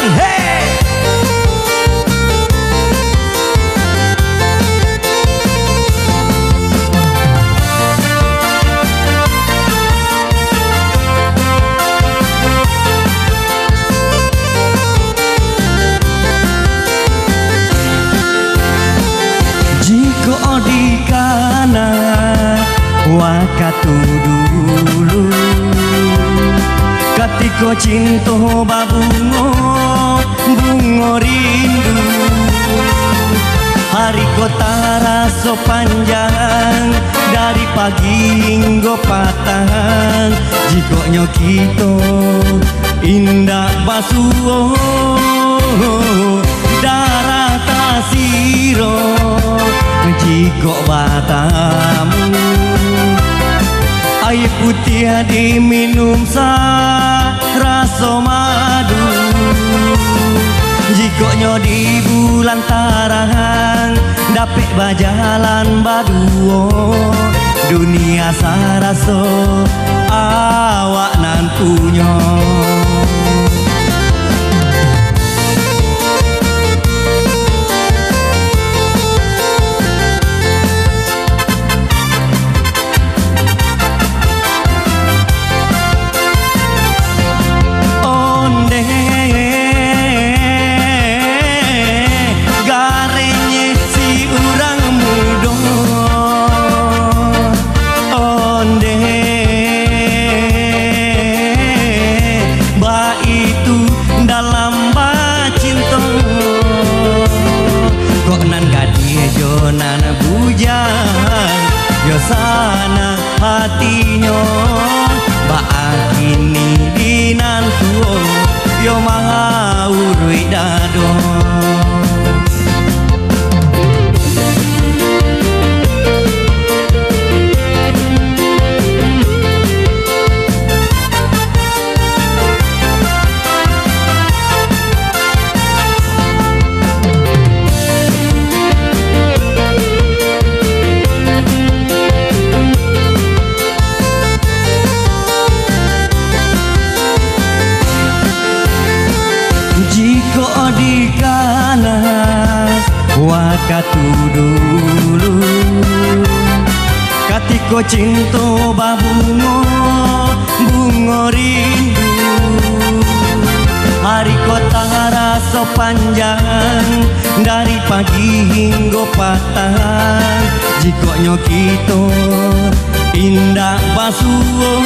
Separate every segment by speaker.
Speaker 1: Hey. Jika odikana wakatu dulu katiko cinta babungo bungo rindu hari kota raso panjang dari pagi hingga patang jikoknya kita indah basuh darah tasiro jikok batamu air putih diminum rasa madu jikoknya di bulan tarang dapet bajalan baduo dunia saraso awak nantunya. Yo sana hatinya baak ini dinantuo yo maha urui dado. Jika odikana wakatu dulu katiko cinta babungo bungo rindu hari kota rasa panjang dari pagi hingga patang jikoknya kita indah basuh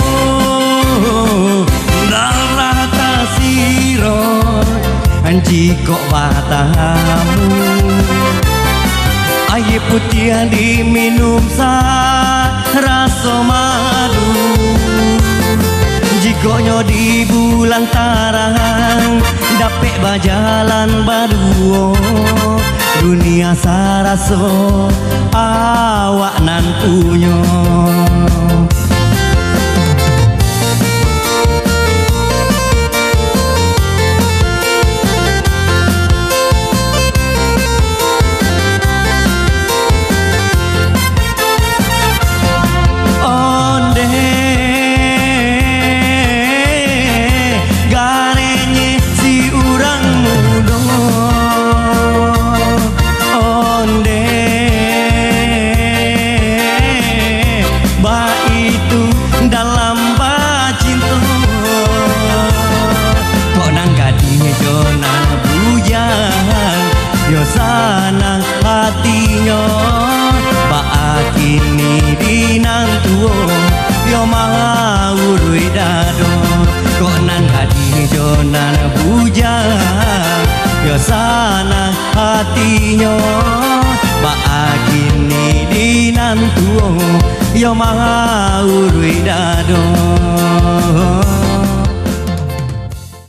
Speaker 1: darah tasiro jikok batamu air putih diminum rasa madu jikoknya di bulan tarang dapet bajalan baduo dunia saraso awak nantunya. Yo sana hatinya baak ini dinantuo yo maha urui dado kok nang hati jonan bujang yo sana hatinya baak ini dinantuo yo maha urui dado.